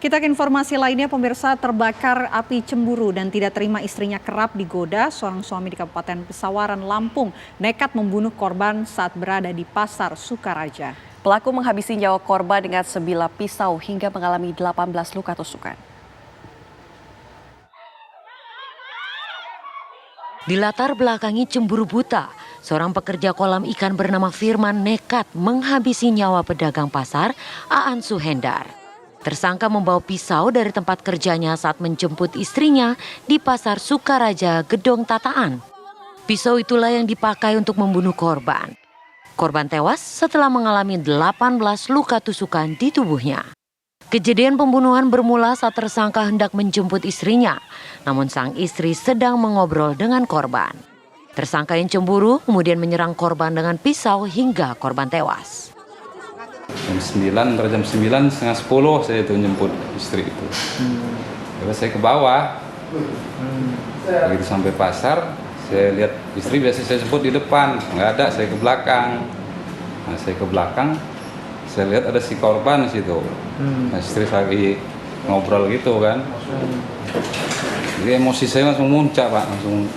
Kita ke informasi lainnya, pemirsa. Terbakar api cemburu dan tidak terima istrinya kerap digoda, seorang suami di Kabupaten Pesawaran, Lampung nekat membunuh korban saat berada di Pasar Sukaraja. Pelaku menghabisi nyawa korban dengan sebilah pisau hingga mengalami 18 luka tusukan. Dilatar belakangi cemburu buta, seorang pekerja kolam ikan bernama Firman nekat menghabisi nyawa pedagang pasar Aan Suhendar. Tersangka membawa pisau dari tempat kerjanya saat menjemput istrinya di Pasar Sukaraja, Gedong Tataan. Pisau itulah yang dipakai untuk membunuh korban. Korban tewas setelah mengalami 18 luka tusukan di tubuhnya. Kejadian pembunuhan bermula saat tersangka hendak menjemput istrinya, namun sang istri sedang mengobrol dengan korban. Tersangka yang cemburu kemudian menyerang korban dengan pisau hingga korban tewas. Jam 9, setengah 10 saya itu menjemput istri itu. Terus saya ke bawah, begitu sampai pasar, saya lihat istri biasa saya sebut di depan, nggak ada, saya ke belakang. Nah, saya ke belakang, saya lihat ada si korban di situ. Nah, istri lagi ngobrol gitu kan. Jadi emosi saya langsung muncak, Pak, langsung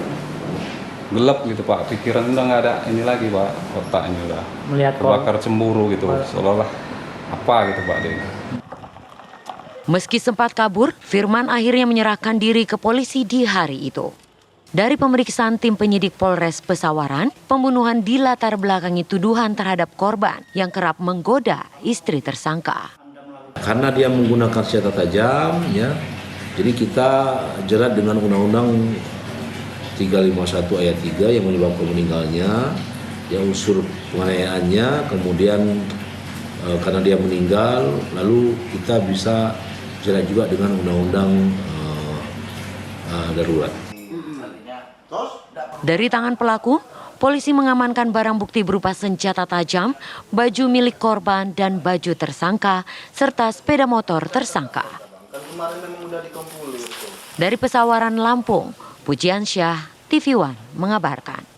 gelap gitu, Pak. Pikiran udah nggak ada ini lagi, Pak, otaknya udah melihat terbakar cemburu gitu, seolah-olah apa gitu, Pak. Meski sempat kabur, Firman akhirnya menyerahkan diri ke polisi di hari itu. Dari pemeriksaan tim penyidik Polres Pesawaran, pembunuhan dilatar belakangi tuduhan terhadap korban yang kerap menggoda istri tersangka. Karena dia menggunakan senjata tajam, ya, jadi kita jerat dengan Undang-Undang 351 ayat 3 yang menyebabkan meninggalnya, ya unsur penganiayaannya, kemudian karena dia meninggal, lalu kita bisa jerat juga dengan Undang-Undang darurat. Dari tangan pelaku, polisi mengamankan barang bukti berupa senjata tajam, baju milik korban dan baju tersangka, serta sepeda motor tersangka. Dari Pesawaran, Lampung, Pujiansyah, TV One mengabarkan.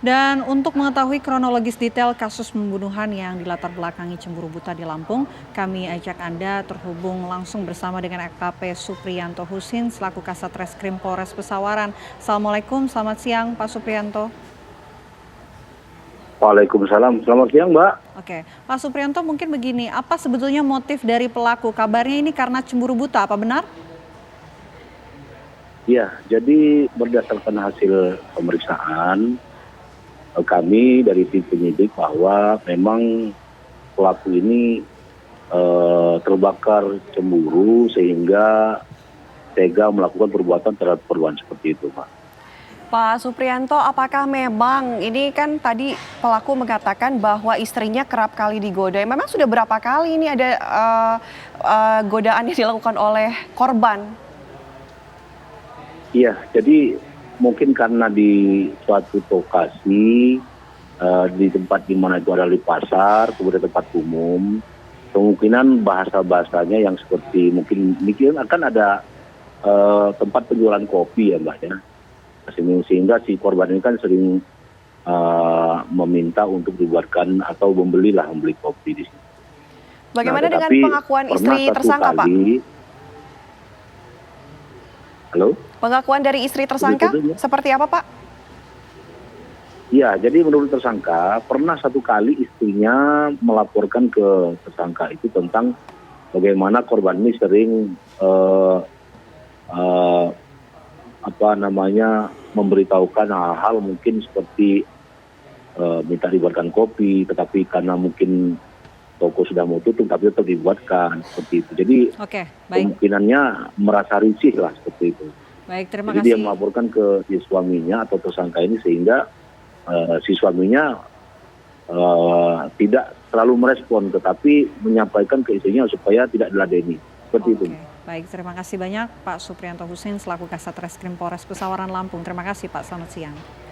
Dan untuk mengetahui kronologis detail kasus pembunuhan yang dilatar belakangi cemburu buta di Lampung, kami ajak Anda terhubung langsung bersama dengan AKP Supriyanto Husin selaku Kasat Reskrim Polres Pesawaran. Assalamualaikum, selamat siang Pak Supriyanto. Waalaikumsalam, selamat siang Mbak. Oke, Pak Supriyanto, mungkin begini, apa sebetulnya motif dari pelaku? Kabarnya ini karena cemburu buta, apa benar? Ya, jadi berdasarkan hasil pemeriksaan kami dari tim penyidik bahwa memang pelaku ini terbakar cemburu sehingga tega melakukan perbuatan terhadap korban seperti itu, Pak. Pak Supriyanto, apakah memang ini kan tadi pelaku mengatakan bahwa istrinya kerap kali digoda. Memang sudah berapa kali ini ada godaan yang dilakukan oleh korban? Iya, jadi mungkin karena di suatu lokasi di tempat di mana itu adalah di pasar, kemudian tempat umum, kemungkinan bahasa-bahasanya yang seperti mungkin akan ada tempat penjualan kopi ya Mbak ya. Sehingga si korban ini kan sering meminta untuk dibuatkan atau membeli kopi di sini. Bagaimana dengan pengakuan istri tersangka, Pak? Halo? Pengakuan dari istri tersangka seperti apa, Pak? Ya, jadi menurut tersangka pernah satu kali istrinya melaporkan ke tersangka itu tentang bagaimana korban ini sering memberitahukan hal-hal mungkin seperti minta dibuatkan kopi, tetapi karena mungkin toko sudah mau tutup tapi tetap dibuatkan seperti itu. Jadi kemungkinannya merasa risih lah seperti itu. Baik, terima kasih. Jadi dia melaporkan ke si suaminya atau tersangka ini sehingga si suaminya tidak terlalu merespon tetapi menyampaikan ke istrinya supaya tidak diladeni. Seperti itu. Baik, terima kasih banyak Pak Supriyanto Husin selaku Kasat Reskrim Polres Pesawaran, Lampung. Terima kasih Pak, selamat siang.